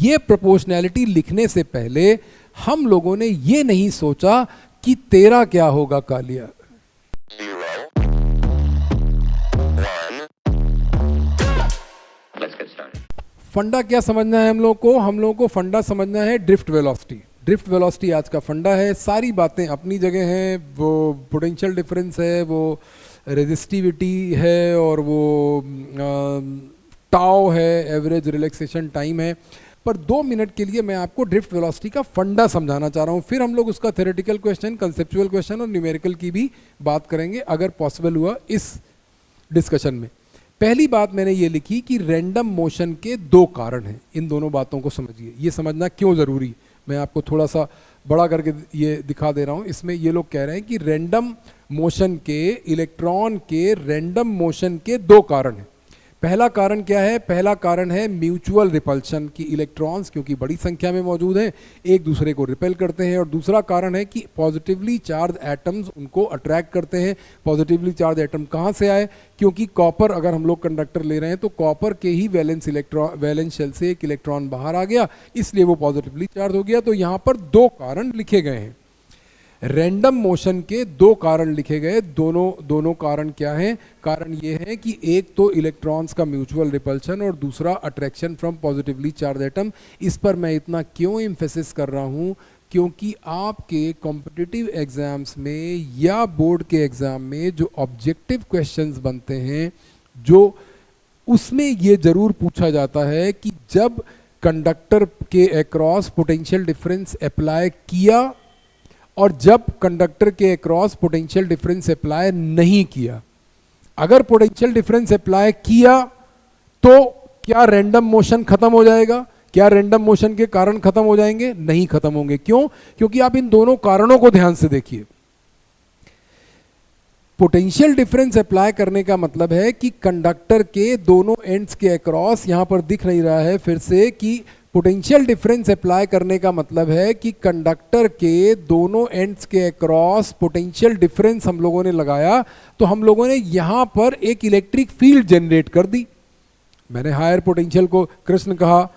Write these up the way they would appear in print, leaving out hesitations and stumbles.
ये प्रोपोर्शनैलिटी लिखने से पहले हम लोगों ने ये नहीं सोचा कि तेरा क्या होगा कालिया। फंडा क्या समझना है हम लोगों को फंडा समझना है ड्रिफ्ट वेलोसिटी। ड्रिफ्ट वेलोसिटी आज का फंडा है। सारी बातें अपनी जगह हैं, वो पोटेंशियल डिफरेंस है, वो रेजिस्टिविटी है, और वो टाउ है, एवरेज रिलैक्सेशन टाइम है। पर 2 मिनट के लिए मैं आपको ड्रिफ्ट वेलोसिटी का फंडा समझाना चाह रहा हूँ। फिर हम लोग उसका थ्योरेटिकल क्वेश्चन, कंसेप्चुअल क्वेश्चन और न्यूमेरिकल की भी बात करेंगे अगर पॉसिबल हुआ इस डिस्कशन में। पहली बात मैंने ये लिखी कि रैंडम मोशन के 2 कारण हैं। इन दोनों बातों को समझिए, ये समझना क्यों ज़रूरी, मैं आपको थोड़ा सा बड़ा करके ये दिखा दे रहा हूँ। इसमें ये लोग कह रहे हैं कि रैंडम मोशन के, इलेक्ट्रॉन के रैंडम मोशन के 2 कारण हैं। पहला कारण क्या है? पहला कारण है म्यूचुअल रिपल्शन, की इलेक्ट्रॉन्स क्योंकि बड़ी संख्या में मौजूद हैं एक दूसरे को रिपेल करते हैं। और दूसरा कारण है कि पॉजिटिवली चार्ज एटम्स उनको अट्रैक्ट करते हैं। पॉजिटिवली चार्ज एटम कहाँ से आए? क्योंकि कॉपर, अगर हम लोग कंडक्टर ले रहे हैं तो कॉपर के ही वैलेंस शेल से एक इलेक्ट्रॉन बाहर आ गया, इसलिए वो पॉजिटिवली चार्ज हो गया। तो यहाँ पर 2 कारण लिखे गए हैं। रैंडम मोशन के 2 कारण लिखे गए। दोनों कारण क्या हैं? कारण ये है कि एक तो इलेक्ट्रॉन्स का म्यूचुअल रिपल्शन और दूसरा attraction from positively charge atom. इस पर मैं इतना क्यों एम्फेसिस कर रहा हूँ? क्योंकि आपके कॉम्पिटिटिव एग्जाम्स में या बोर्ड के एग्जाम में जो ऑब्जेक्टिव क्वेश्चंस बनते हैं, जो उसमें ये जरूर पूछा जाता है कि जब कंडक्टर के अक्रॉस पोटेंशियल डिफरेंस अप्लाई किया और जब कंडक्टर के अक्रॉस पोटेंशियल डिफरेंस अप्लाई नहीं किया। अगर पोटेंशियल डिफरेंस अप्लाई किया तो क्या रैंडम मोशन खत्म हो जाएगा? क्या रैंडम मोशन के कारण खत्म हो जाएंगे? नहीं खत्म होंगे। क्यों? क्योंकि आप इन दोनों कारणों को ध्यान से देखिए। पोटेंशियल डिफरेंस अप्लाई करने का मतलब है कि कंडक्टर के दोनों एंड्स के अक्रॉस, यहां पर दिख नहीं रहा है फिर से, कि पोटेंशियल डिफरेंस अप्लाई करने का मतलब है कि कंडक्टर के दोनों एंड्स के अक्रॉस पोटेंशियल डिफरेंस हम लोगों ने लगाया, तो हम लोगों ने यहां पर एक इलेक्ट्रिक फील्ड जनरेट कर दी। मैंने हायर पोटेंशियल को कृष्ण कहा,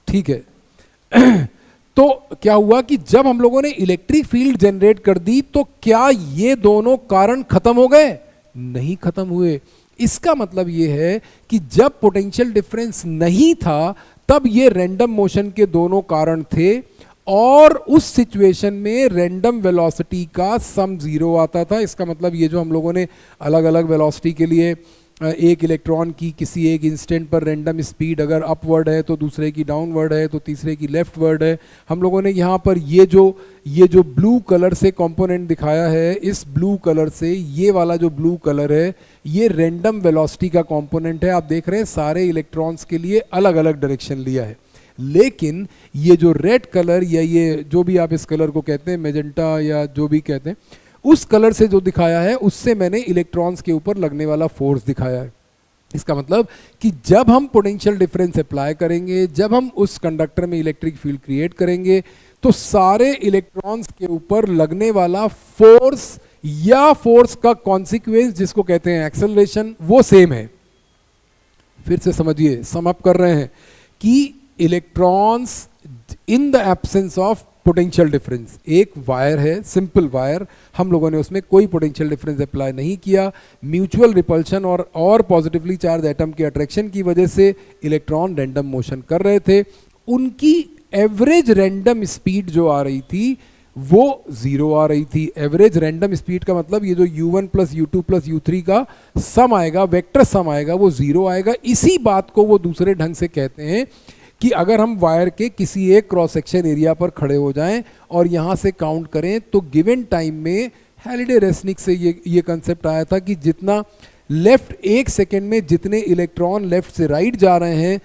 ठीक है। तो क्या हुआ कि जब हम लोगों ने इलेक्ट्रिक फील्ड जनरेट कर दी तो क्या ये दोनों कारण खत्म हो गए? नहीं खत्म हुए। इसका मतलब ये है कि जब पोटेंशियल डिफरेंस नहीं था तब ये रैंडम मोशन के दोनों कारण थे, और उस सिचुएशन में रैंडम वेलोसिटी का सम 0 आता था। इसका मतलब ये जो हम लोगों ने अलग अलग वेलोसिटी के लिए एक इलेक्ट्रॉन की किसी एक इंस्टेंट पर रैंडम स्पीड अगर अपवर्ड है तो दूसरे की डाउनवर्ड है तो तीसरे की लेफ्टवर्ड है, हम लोगों ने यहाँ पर ये जो ब्लू कलर से कंपोनेंट दिखाया है, इस ब्लू कलर से ये वाला जो ब्लू कलर है ये रैंडम वेलोसिटी का कंपोनेंट है। आप देख रहे हैं सारे इलेक्ट्रॉन्स के लिए अलग अलग डायरेक्शन लिया है, लेकिन ये जो रेड कलर या ये जो भी आप इस कलर को कहते हैं, मेजेंटा या जो भी कहते हैं, उस कलर से जो दिखाया है उससे मैंने इलेक्ट्रॉन्स के ऊपर लगने वाला फोर्स दिखाया है। इसका मतलब कि जब हम पोटेंशियल डिफरेंस अप्लाई करेंगे, जब हम उस कंडक्टर में इलेक्ट्रिक फील्ड क्रिएट करेंगे, तो सारे इलेक्ट्रॉन्स के ऊपर लगने वाला फोर्स या फोर्स का कॉन्सिक्वेंस जिसको कहते हैं एक्सेलरेशन, वो सेम है। फिर से समझिए, सम अप कर रहे हैं कि electrons in the absence of potential difference, एक वायर है, सिंपल वायर, हम लोगों ने उसमें कोई पोटेंशियल डिफरेंस अप्लाई नहीं किया। म्यूचुअल रिपल्शन और पॉजिटिवली चार्ज एटम के अट्रैक्शन की वजह से इलेक्ट्रॉन रैंडम मोशन कर रहे थे। उनकी एवरेज रैंडम स्पीड जो आ रही थी वो 0 आ रही थी। एवरेज रैंडम स्पीड का मतलब ये जो u1 plus u2 plus u3 का सम आएगा, वेक्टर सम आएगा, वो 0 आएगा। इसी बात को वो दूसरे ढंग से कहते हैं कि अगर हम वायर के किसी एक क्रॉस सेक्शन एरिया पर खड़े हो जाएं और यहाँ से काउंट करें तो गिवन टाइम में, हैलिडे रेसनिक से ये कंसेप्ट आया था कि जितना लेफ्ट, 1 सेकेंड में जितने इलेक्ट्रॉन लेफ्ट से राइट जा रहे हैं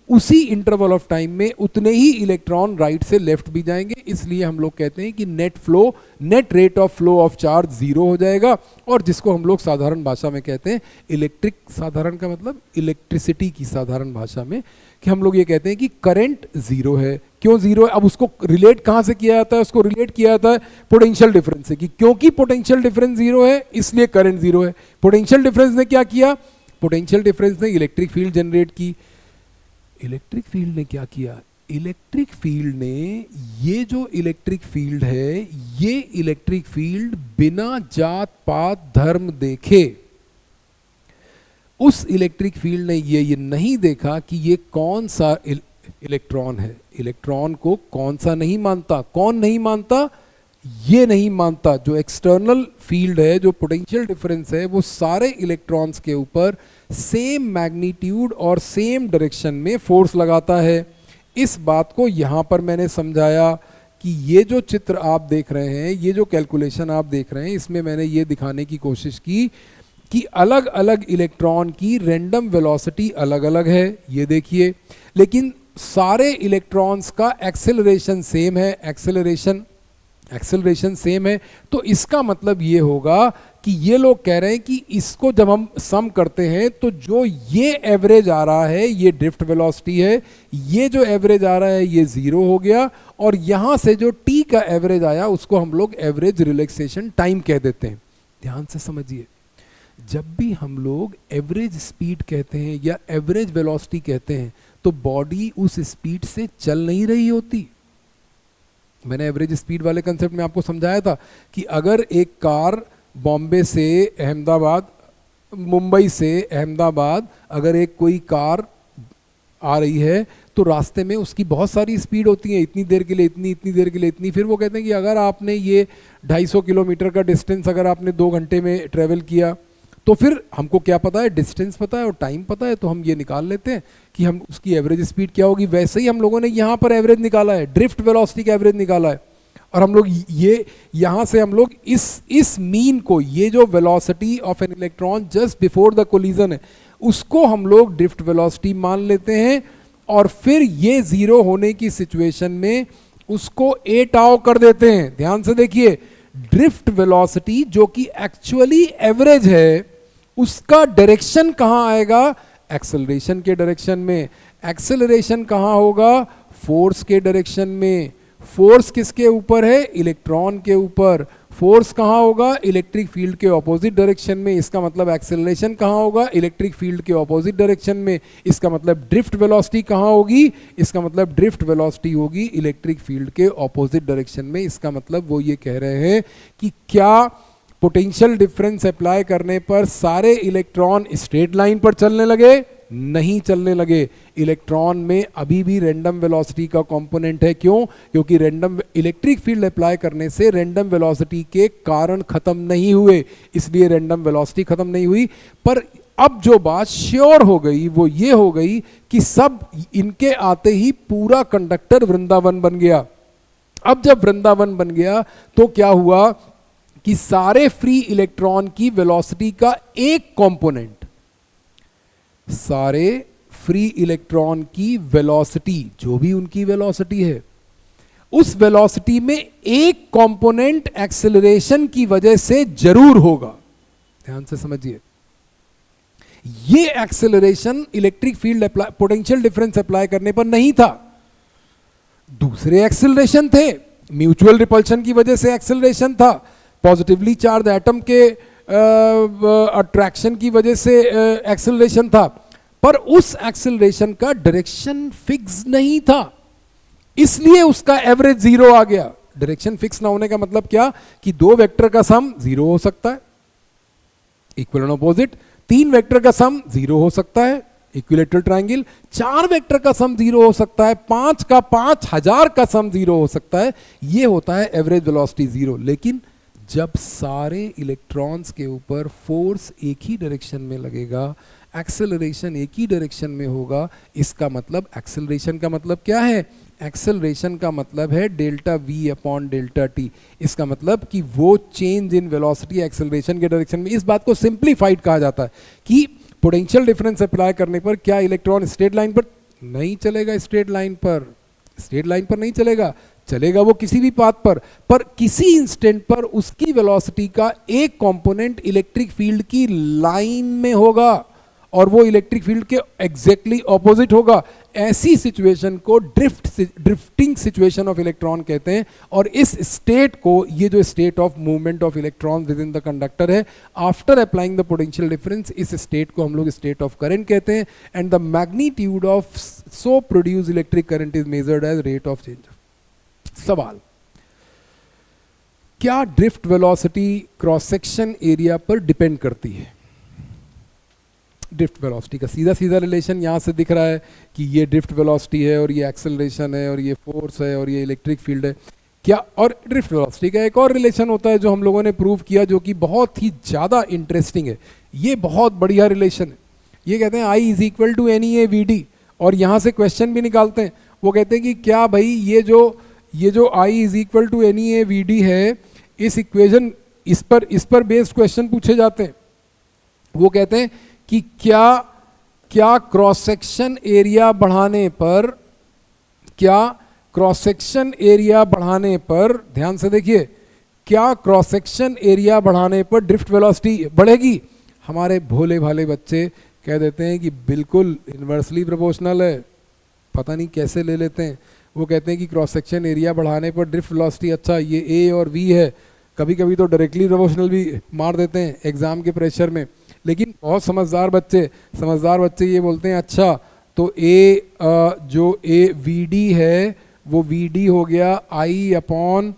उसी इंटरवल ऑफ टाइम में उतने ही इलेक्ट्रॉन राइट से लेफ्ट भी जाएंगे। इसलिए हम लोग कहते हैं कि net rate of flow of charge 0 हो जाएगा, और जिसको हम लोग साधारण भाषा में कहते हैं इलेक्ट्रिक, साधारण का मतलब इलेक्ट्रिसिटी की साधारण भाषा में, कि हम लोग ये कहते हैं कि करंट 0 है। क्यों 0 है? अब उसको रिलेट कहाँ से किया जाता है? उसको रिलेट किया जाता है पोटेंशियल डिफरेंस से, कि क्योंकि पोटेंशियल डिफरेंस 0 है इसलिए करंट 0 है। पोटेंशियल डिफरेंस ने क्या किया? पोटेंशियल डिफरेंस ने इलेक्ट्रिक फील्ड जनरेट की। इलेक्ट्रिक फील्ड ने क्या किया? इलेक्ट्रिक फील्ड ने, ये जो इलेक्ट्रिक फील्ड है, ये इलेक्ट्रिक फील्ड बिना जात पात धर्म देखे, उस इलेक्ट्रिक फील्ड ने ये नहीं देखा कि ये कौन सा इलेक्ट्रॉन है। इलेक्ट्रॉन को कौन सा नहीं मानता, कौन नहीं मानता, ये नहीं मानता। जो एक्सटर्नल फील्ड है, जो पोटेंशियल डिफरेंस है, वो सारे इलेक्ट्रॉन्स के ऊपर सेम मैग्नीट्यूड और सेम डायरेक्शन में फोर्स लगाता है। इस बात को यहाँ पर मैंने समझाया कि ये जो चित्र आप देख रहे हैं, ये जो कैलकुलेशन आप देख रहे हैं, इसमें मैंने ये दिखाने की कोशिश की कि अलग अलग इलेक्ट्रॉन की रैंडम वेलोसिटी अलग अलग है, ये देखिए, लेकिन सारे इलेक्ट्रॉन्स का एक्सेलरेशन सेम है, एक्सेलरेशन सेम है। तो इसका मतलब ये होगा कि ये लोग कह रहे हैं कि इसको जब हम सम करते हैं तो जो ये एवरेज आ रहा है ये ड्रिफ्ट वेलोसिटी है, ये जो एवरेज आ रहा है ये जीरो हो गया, और यहां से जो टी का एवरेज आया उसको हम लोग एवरेज रिलैक्सेशन टाइम कह देते हैं। ध्यान से समझिए, जब भी हम लोग एवरेज स्पीड कहते हैं या एवरेज वेलोसिटी कहते हैं तो बॉडी उस स्पीड से चल नहीं रही होती। मैंने एवरेज स्पीड वाले कंसेप्ट में आपको समझाया था कि अगर एक कार बॉम्बे से अहमदाबाद, मुंबई से अहमदाबाद, अगर एक कोई कार आ रही है तो रास्ते में उसकी बहुत सारी स्पीड होती है, इतनी देर के लिए इतनी, इतनी देर के लिए इतनी। फिर वो कहते हैं कि अगर आपने ये 250 किलोमीटर का डिस्टेंस अगर आपने 2 घंटे में ट्रेवल किया तो फिर हमको क्या पता है, डिस्टेंस पता है और टाइम पता है, तो हम ये निकाल लेते हैं कि हम उसकी एवरेज स्पीड क्या होगी। वैसे ही हम लोगों ने यहाँ पर एवरेज निकाला है, ड्रिफ्ट वेलोसिटी का एवरेज निकाला है, और हम लोग ये यहाँ से हम लोग इस मीन को, ये जो velocity of an electron just before the collision है, उसको हम लोग ड्रिफ्ट वेलोसिटी मान लेते हैं, और फिर ये जीरो होने की सिचुएशन में उसको 8 टाउ कर देते हैं। ध्यान से देखिए, ड्रिफ्ट वेलोसिटी जो कि एक्चुअली एवरेज है, उसका डायरेक्शन कहां आएगा, एक्सेलरेशन के डायरेक्शन में। एक्सेलरेशन कहां होगा, फोर्स के डायरेक्शन में। फोर्स किसके ऊपर है, इलेक्ट्रॉन के ऊपर। फोर्स कहां होगा, इलेक्ट्रिक फील्ड के ऑपोजिट डायरेक्शन में। इसका मतलब एक्सेलरेशन कहां होगा, इलेक्ट्रिक फील्ड के ऑपोजिट डायरेक्शन में। इसका मतलब ड्रिफ्ट वेलोसिटी कहां होगी, इसका मतलब ड्रिफ्ट वेलोसिटी होगी इलेक्ट्रिक फील्ड के ऑपोजिट डायरेक्शन में। इसका मतलब वो ये कह रहे हैं कि क्या पोटेंशियल डिफरेंस अप्लाई करने पर सारे इलेक्ट्रॉन स्ट्रेट लाइन पर चलने लगे, नहीं चलने लगे। इलेक्ट्रॉन में अभी भी रैंडम वेलोसिटी का कंपोनेंट है। क्यों, क्योंकि रैंडम इलेक्ट्रिक फील्ड अप्लाई करने से रैंडम वेलोसिटी के कारण खत्म नहीं हुए, इसलिए रैंडम वेलोसिटी खत्म नहीं हुई। पर अब जो बात श्योर हो गई वो ये हो गई कि सब इनके आते ही पूरा कंडक्टर वृंदावन बन गया। अब जब वृंदावन बन गया तो क्या हुआ कि सारे फ्री इलेक्ट्रॉन की वेलोसिटी का एक कंपोनेंट, सारे फ्री इलेक्ट्रॉन की वेलोसिटी, जो भी उनकी वेलोसिटी है, उस वेलोसिटी में एक कंपोनेंट एक्सेलरेशन की वजह से जरूर होगा। ध्यान से समझिए, ये acceleration electric field apply, potential difference apply करने पर नहीं था। दूसरे एक्सेलरेशन थे, म्यूचुअल रिपल्शन की वजह से एक्सेलरेशन था, पॉजिटिवली चार्ज एटम के अट्रैक्शन की वजह से एक्सेलरेशन था, पर उस एक्सेलरेशन का डायरेक्शन फिक्स नहीं था, इसलिए उसका एवरेज जीरो आ गया। डायरेक्शन फिक्स ना होने का मतलब क्या कि 2 वेक्टर का सम जीरो हो सकता है, इक्वल एंड ऑपोजिट। 3 वेक्टर का सम जीरो हो सकता है, इक्विलेटरल ट्रायंगल। 4 वेक्टर का सम जीरो हो सकता है, 5 का 5000 का सम जीरो हो सकता है। ये होता है एवरेज वेलोसिटी जीरो। लेकिन जब सारे इलेक्ट्रॉन्स के ऊपर फोर्स एक ही डायरेक्शन में लगेगा, एक्सेलरेशन एक ही डायरेक्शन में होगा, इसका मतलब एक्सेलरेशन का मतलब क्या है, एक्सेलरेशन का मतलब है delta we upon delta T. इसका मतलब कि वो चेंज इन वेलोसिटी एक्सेलरेशन के डायरेक्शन में। इस बात को सिंप्लीफाइड कहा जाता है कि पोटेंशियल डिफरेंस अप्लाई करने पर क्या इलेक्ट्रॉन स्ट्रेट लाइन पर नहीं चलेगा, स्ट्रेट लाइन पर नहीं चलेगा, चलेगा वो किसी भी पाथ पर किसी इंस्टेंट पर उसकी वेलोसिटी का एक कंपोनेंट इलेक्ट्रिक फील्ड की लाइन में होगा, और वो इलेक्ट्रिक फील्ड के एग्जैक्टली ऑपोजिट होगा। ऐसी सिचुएशन को ड्रिफ्टिंग सिचुएशन ऑफ इलेक्ट्रॉन कहते हैं। और इस स्टेट को, ये जो state of movement of electron within the conductor है, after applying the potential difference, इस स्टेट को हम लोग स्टेट ऑफ करंट कहते हैं। And the magnitude of so produce electric current is measured as rate of change. सवाल, क्या drift velocity cross section area पर डिपेंड करती है? ड्रिफ्ट वेलोसिटी का सीधा सीधा रिलेशन यहाँ से दिख रहा है कि ये ड्रिफ्ट वेलोसिटी है और ये एक्सेलरेशन है और ये फोर्स है और ये इलेक्ट्रिक फील्ड है। क्या, और ड्रिफ्ट वेलोसिटी का एक और रिलेशन होता है जो हम लोगों ने प्रूव किया, जो कि बहुत ही ज़्यादा इंटरेस्टिंग है। ये बहुत बढ़िया रिलेशन है। ये कहते हैं I is equal to n e A v d, और यहाँ से क्वेश्चन भी निकालते हैं। वो कहते हैं कि क्या भाई ये जो I is equal to n e A v d है, इस इक्वेशन, इस पर बेस्ड क्वेश्चन पूछे जाते हैं। वो कहते हैं कि क्या क्रॉस सेक्शन एरिया बढ़ाने पर, ध्यान से देखिए, क्या क्रॉस सेक्शन एरिया बढ़ाने पर ड्रिफ्ट वेलोसिटी बढ़ेगी? हमारे भोले भाले बच्चे कह देते हैं कि बिल्कुल इन्वर्सली प्रोपोर्शनल है। पता नहीं कैसे ले लेते हैं। वो कहते हैं कि क्रॉस सेक्शन एरिया बढ़ाने पर ड्रिफ्ट वेलोसिटी, अच्छा ये ए और वी है, कभी कभी तो डायरेक्टली प्रोपोर्शनल भी मार देते हैं एग्जाम के प्रेशर में। लेकिन बहुत समझदार बच्चे ये बोलते हैं, अच्छा तो जो ए वी डी है वो वी डी हो गया आई अपॉन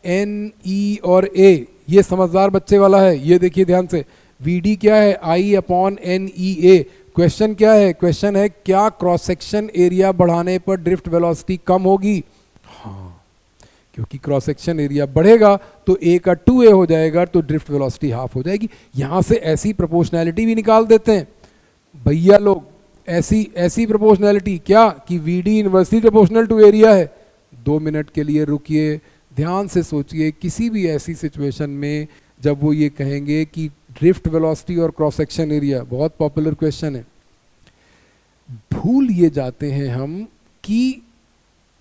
एन ई और ए। ये समझदार बच्चे वाला है। ये देखिए ध्यान से, वी डी क्या है? आई अपॉन एन ई ए। क्वेश्चन क्या है? क्वेश्चन है क्या क्रॉस सेक्शन एरिया बढ़ाने पर ड्रिफ्ट वेलोसिटी कम होगी? हाँ, क्योंकि क्रॉस सेक्शन एरिया बढ़ेगा तो ए का 2a हो जाएगा, तो ड्रिफ्ट वेलोसिटी हाफ हो जाएगी। यहां से ऐसी प्रोपोर्शनैलिटी भी निकाल देते हैं भैया लोग, ऐसी प्रोपोर्शनैलिटी क्या कि V D inversely proportional to area है। 2 मिनट के लिए रुकिए, ध्यान से सोचिए। किसी भी ऐसी सिचुएशन में जब वो ये कहेंगे कि ड्रिफ्ट वेलोसिटी और क्रॉस सेक्शन एरिया, बहुत पॉपुलर क्वेश्चन है, भूल ये जाते हैं हम कि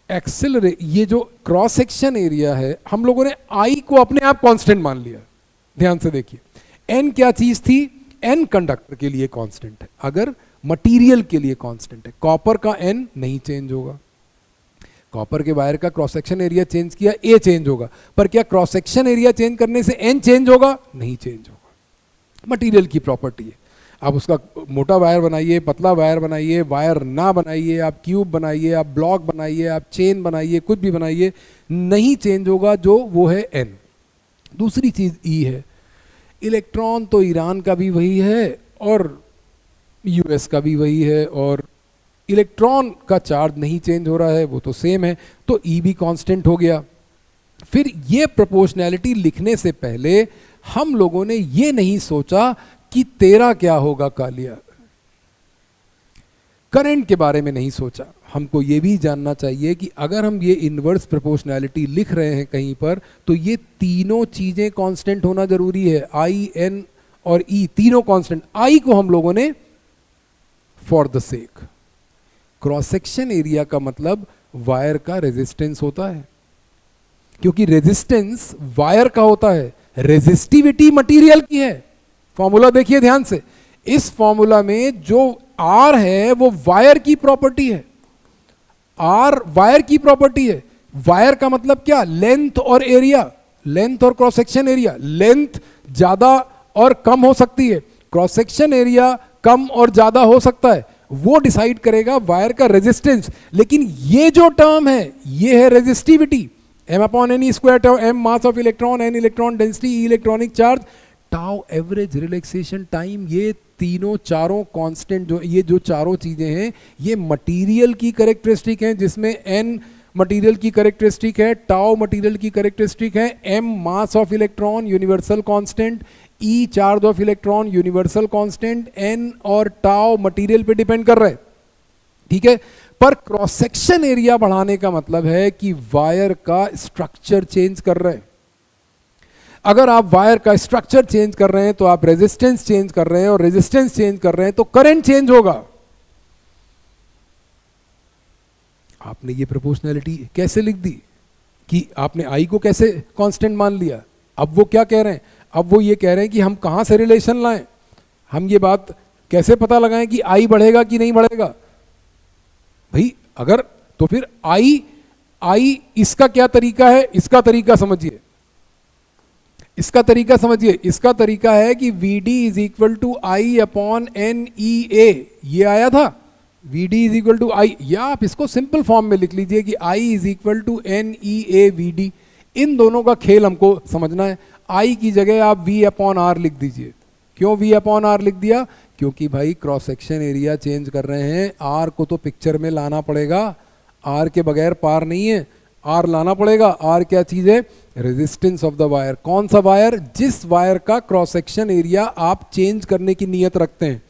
ये जो क्रॉस सेक्शन एरिया है, हम लोगों ने आई को अपने आप कांस्टेंट मान लिया। ध्यान से देखिए, एन क्या चीज थी? एन कंडक्टर के लिए कांस्टेंट है, अगर मटेरियल के लिए कांस्टेंट है। कॉपर का एन नहीं चेंज होगा। कॉपर के वायर का क्रॉस सेक्शन एरिया चेंज किया, ए चेंज होगा। पर क्या क्रॉस सेक्शन एरिया चेंज करने से एन चेंज होगा? नहीं चेंज होगा। मटेरियल की प्रॉपर्टी है। आप उसका मोटा वायर बनाइए, पतला वायर बनाइए, वायर ना बनाइए, आप क्यूब बनाइए, आप ब्लॉक बनाइए, आप चेन बनाइए, कुछ भी बनाइए, नहीं चेंज होगा, जो वो है एन। दूसरी चीज ई है। इलेक्ट्रॉन तो ईरान का भी वही है और यूएस का भी वही है, और इलेक्ट्रॉन का चार्ज नहीं चेंज हो रहा है, वो तो सेम है, तो ई भी कांस्टेंट हो गया। फिर ये प्रोपोर्शनैलिटी लिखने से पहले हम लोगों ने ये नहीं सोचा कि तेरा क्या होगा कालिया। करंट के बारे में नहीं सोचा। हमको ये भी जानना चाहिए कि अगर हम ये इनवर्स प्रोपोर्शनैलिटी लिख रहे हैं कहीं पर, तो ये तीनों चीजें कांस्टेंट होना जरूरी है। आई, एन और ई तीनों कांस्टेंट। आई को हम लोगों ने for the sake, cross section area का मतलब वायर का रेजिस्टेंस होता है, क्योंकि रेजिस्टेंस वायर का होता है, रेजिस्टिविटी मटेरियल की है। फॉर्मूला देखिए ध्यान से, इस फॉर्मूला में जो आर है वो वायर की प्रॉपर्टी है। आर वायर की प्रॉपर्टी है। वायर का मतलब क्या? लेंथ और एरिया, लेंथ और क्रॉस सेक्शन एरिया। लेंथ ज्यादा और कम हो सकती है, क्रॉस सेक्शन एरिया कम और ज्यादा हो सकता है, वो डिसाइड करेगा वायर का रेजिस्टेंस। लेकिन ये जो टर्म है ये है resistivity, M upon N E square, M mass of electron, N electron density, E electronic charge, tau average relaxation time. ये तीनों चारों कांस्टेंट ये जो चारों चीजें हैं ये मटेरियल की कैरेक्टरिस्टिक हैं, जिसमें एन मटेरियल की कैरेक्टरिस्टिक है, टाउ मटेरियल की कैरेक्टरिस्टिक है, M mass of electron universal constant, E charge of electron universal constant, N और टाउ मटेरियल पे डिपेंड कर रहे हैं। ठीक है, पर क्रॉस सेक्शन एरिया बढ़ाने का मतलब है कि वायर का स्ट्रक्चर चेंज कर रहे हैं। अगर आप वायर का स्ट्रक्चर चेंज कर रहे हैं तो आप रेजिस्टेंस चेंज कर रहे हैं, और रेजिस्टेंस चेंज कर रहे हैं तो करंट चेंज होगा। आपने ये प्रोपोर्शनैलिटी कैसे लिख दी कि आपने आई को कैसे कांस्टेंट मान लिया? अब वो क्या कह रहे हैं? अब वो ये कह रहे हैं कि हम कहां से रिलेशन लाएं? हम ये बात कैसे पता लगाएं कि आई बढ़ेगा कि नहीं बढ़ेगा भाई? अगर तो फिर आई इसका क्या तरीका है, इसका तरीका समझिए, इसका तरीका समझिए। इसका तरीका है कि VD is equal to I upon NEA, ये आया था VD is equal to I, या आप इसको सिंपल फॉर्म में लिख लीजिए कि I is equal to NEA VD। इन दोनों का खेल हमको समझना है। I की जगह आप V अपॉन R लिख दीजिए। क्यों V अपॉन R लिख दिया? क्योंकि भाई क्रॉस सेक्शन एरिया चेंज कर रहे हैं, R को तो पिक्चर में लाना पड़ेगा, R के बगैर पार नहीं है, R लाना पड़ेगा। R क्या चीज है? Resistance of the wire. कौन सा वायर? जिस वायर का क्रॉस सेक्शन एरिया आप चेंज करने की नीयत रखते हैं।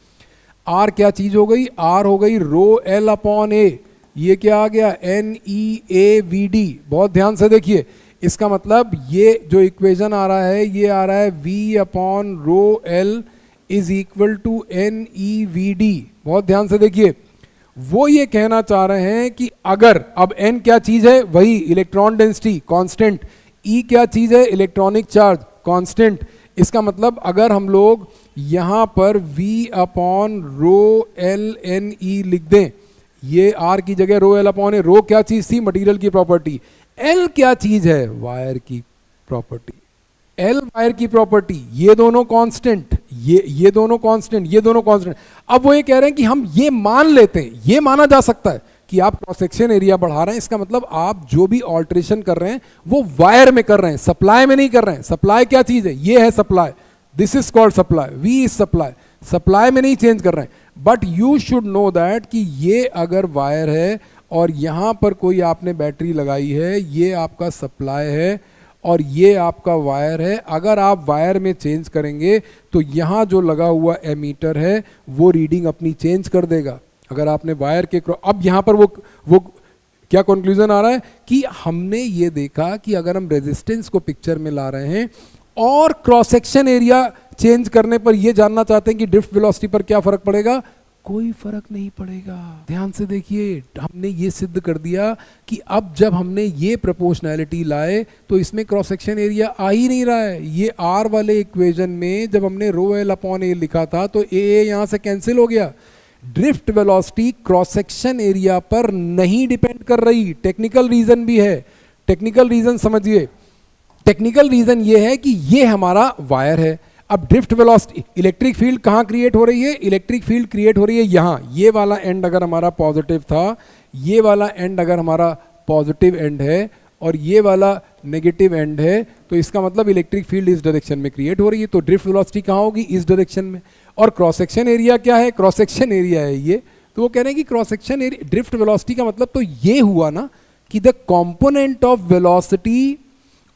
R क्या चीज हो गई? R हो गई रो L अपॉन A। ये क्या आ गया? NEAVD। बहुत ध्यान से देखिए, इसका मतलब ये जो इक्वेशन आ रहा है, ये आ रहा है V upon rho L is equal to NEVD। बहुत ध्यान से देखिए, वो ये कहना चाह रहे हैं कि अगर अब n क्या चीज है? वही इलेक्ट्रॉन डेंसिटी कांस्टेंट। E क्या चीज है? Electronic charge constant. इसका मतलब अगर हम लोग यहां पर V upon rho L NE लिख दें, ये R की जगह रो L अपॉन ए। रो क्या चीज थी? मटेरियल की प्रॉपर्टी। L क्या चीज है? वायर की प्रॉपर्टी। L वायर की प्रॉपर्टी। ये दोनों कांस्टेंट, ये दोनों कांस्टेंट, ये दोनों कांस्टेंट। अब वो ये कह रहे हैं कि हम ये मान लेते हैं, ये माना जा सकता है कि आप क्रॉस सेक्शन एरिया बढ़ा रहे हैं, इसका मतलब आप जो भी ऑल्ट्रेशन कर रहे हैं वो वायर में कर रहे हैं, सप्लाई में नहीं कर रहे हैं। सप्लाई क्या चीज है? ये है supply, this is called supply, V is supply. Supply में नहीं चेंज कर रहे हैं। But you should know that कि ये अगर वायर है और यहां पर कोई आपने बैटरी लगाई है, ये आपका सप्लाई है और ये आपका वायर है। अगर आप वायर में चेंज करेंगे तो यहाँ जो लगा हुआ एमीटर है वो रीडिंग अपनी चेंज कर देगा। अगर आपने वायर के अब यहाँ पर वो क्या कंक्लूजन आ रहा है कि हमने ये देखा कि अगर हम रेजिस्टेंस को पिक्चर में ला रहे हैं और क्रॉस सेक्शन एरिया चेंज करने पर ये जानना चाहते हैं कि ड्रिफ्ट वेलोसिटी पर क्या फर्क पड़ेगा? कोई फर्क नहीं पड़ेगा। ध्यान से देखिए, हमने ये सिद्ध कर दिया कि अब जब हमने ये प्रोपोर्शनैलिटी लाए तो इसमें क्रॉस सेक्शन एरिया आ ही नहीं रहा है। ये R वाले इक्वेशन में जब हमने रो L अपॉन A लिखा था तो A यहां से कैंसिल हो गया। Drift velocity cross section area पर नहीं डिपेंड कर रही। टेक्निकल रीजन भी है। टेक्निकल रीजन समझिए, टेक्निकल रीजन ये है कि ये हमारा वायर है। अब ड्रिफ्ट वेलोसिटी, इलेक्ट्रिक फील्ड कहाँ क्रिएट हो रही है? इलेक्ट्रिक फील्ड क्रिएट हो रही है यहाँ। ये वाला एंड अगर हमारा पॉजिटिव था, ये वाला एंड अगर हमारा पॉजिटिव एंड है और ये वाला नेगेटिव एंड है, तो इसका मतलब इलेक्ट्रिक फील्ड इस डायरेक्शन में क्रिएट हो रही है। तो ड्रिफ्ट वेलोसिटी कहाँ होगी? इस डायरेक्शन में। और क्रॉस सेक्शन एरिया क्या है? क्रॉस सेक्शन एरिया है ये। तो वो कह रहे हैं कि cross section area, drift velocity का मतलब तो ये हुआ ना कि the component of velocity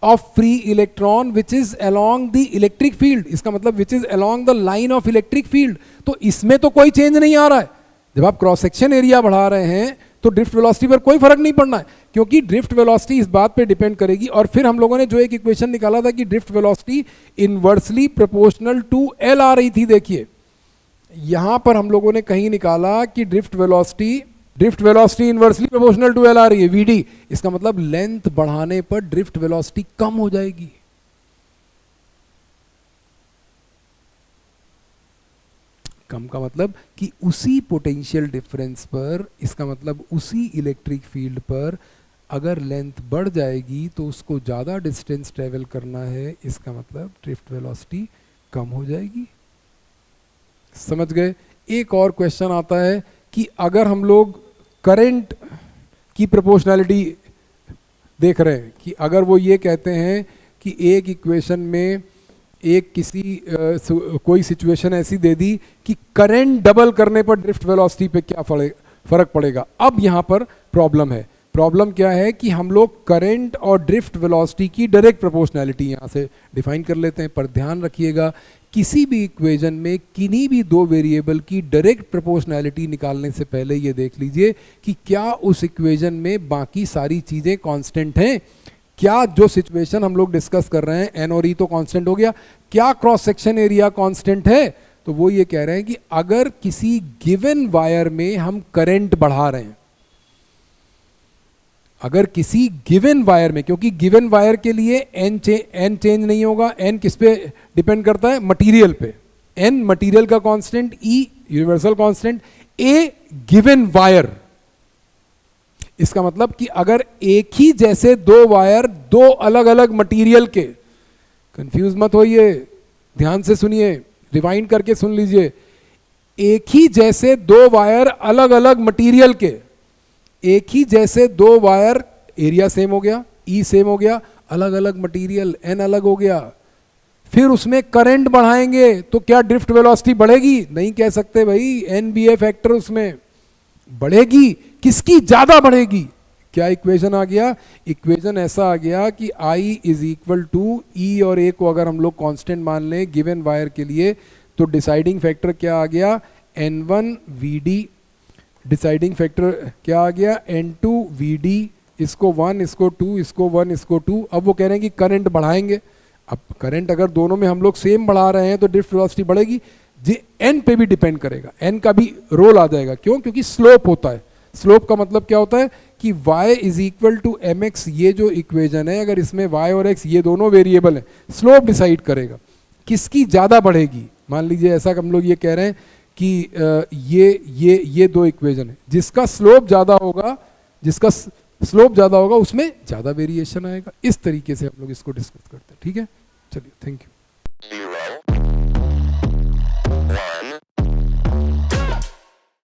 of free electron which is along the electric field, इसका मतलब which is along the line of electric field। तो इसमें तो कोई चेंज नहीं आ रहा है। जब आप क्रॉस सेक्शन एरिया बढ़ा रहे हैं तो ड्रिफ्ट वेलोसिटी पर कोई फर्क नहीं पड़ना है, क्योंकि ड्रिफ्ट वेलोसिटी इस बात पे डिपेंड करेगी। और फिर हम लोगों ने जो एक इक्वेशन निकाला था कि drift velocity inversely proportional to L आ रही थी। देखिए यहां पर हम लोगों ने कहीं निकाला कि drift velocity inversely proportional to L आ रही है, VD। इसका मतलब लेंथ बढ़ाने पर ड्रिफ्ट वेलोसिटी कम हो जाएगी। कम का मतलब कि उसी पोटेंशियल डिफरेंस पर, इसका मतलब उसी इलेक्ट्रिक फील्ड पर अगर लेंथ बढ़ जाएगी तो उसको ज़्यादा डिस्टेंस ट्रेवल करना है, इसका मतलब ड्रिफ्ट वेलोसिटी कम हो जाएगी। समझ गए? एक और क्वेश्चन आता है कि अगर हम लोग करंट की प्रोपोर्शनैलिटी देख रहे हैं, कि अगर वो ये कहते हैं कि एक इक्वेशन में एक किसी कोई सिचुएशन ऐसी दे दी कि करंट डबल करने पर ड्रिफ्ट वेलोसिटी पे क्या फर्क पड़ेगा। अब यहाँ पर प्रॉब्लम है। प्रॉब्लम क्या है कि हम लोग करंट और ड्रिफ्ट वेलोसिटी की डायरेक्ट प्रोपोर्शनैलिटी यहाँ से डिफाइन कर लेते हैं। पर ध्यान रखिएगा, किसी भी इक्वेशन में किन्हीं भी दो वेरिएबल की डायरेक्ट प्रोपोर्शनैलिटी निकालने से पहले ये देख लीजिए कि क्या उस इक्वेशन में बाकी सारी चीज़ें कांस्टेंट हैं। क्या जो सिचुएशन हम लोग डिस्कस कर रहे हैं, एन और ई तो कांस्टेंट हो गया, क्या क्रॉस सेक्शन एरिया कांस्टेंट है? तो वो ये कह रहे हैं कि अगर किसी गिवन वायर में हम करंट बढ़ा रहे हैं, अगर किसी गिवन वायर में, क्योंकि गिवन वायर के लिए एन चेंज नहीं होगा। एन किस पे डिपेंड करता है? मटेरियल पे। एन मटेरियल का कांस्टेंट, ई यूनिवर्सल कांस्टेंट, ए गिवन वायर। इसका मतलब कि अगर एक ही जैसे दो वायर दो अलग अलग मटेरियल के, कंफ्यूज मत होइए, ध्यान से सुनिए, रिवाइंड करके सुन लीजिए, एक ही जैसे दो वायर अलग अलग मटेरियल के, एक ही जैसे दो वायर, एरिया सेम हो गया, ई सेम हो गया, अलग अलग मटेरियल, एन अलग हो गया, फिर उसमें करंट बढ़ाएंगे तो क्या ड्रिफ्ट वेलोसिटी बढ़ेगी? नहीं कह सकते भाई, एन बी ए फैक्टर उसमें बढ़ेगी, किसकी ज्यादा बढ़ेगी? क्या इक्वेशन आ गया? इक्वेशन ऐसा आ गया कि I इज इक्वल टू ई और ए को अगर हम लोग कांस्टेंट मान लें गिवन वायर के लिए, तो डिसाइडिंग फैक्टर क्या आ गया? N1 VD, डिसाइडिंग फैक्टर क्या आ गया? N2 VD, इसको 1 इसको 2, इसको 1 इसको 2। अब वो कह रहे हैं कि करंट बढ़ाएंगे। अब करंट अगर दोनों में हम लोग सेम बढ़ा रहे हैं तो ड्रिफ्ट वेलोसिटी बढ़ेगी। जे एन पे भी डिपेंड करेगा, एन का भी रोल आ जाएगा। क्यों? क्योंकि स्लोप होता है। स्लोप का मतलब क्या होता है कि y is equal to M x, ये जो इक्वेशन है, अगर इसमें y और x ये दोनों वेरिएबल हैं, स्लोप डिसाइड करेगा किसकी ज्यादा बढ़ेगी। मान लीजिए ऐसा हम लोग ये कह रहे हैं कि ये दो इक्वेशन है, जिसका स्लोप ज्यादा होगा, जिसका स्लोप ज्यादा होगा उसमें ज्यादा वेरिएशन आएगा। इस तरीके से हम लोग इसको डिस्कस करते हैं। ठीक है, चलिए, थैंक यू।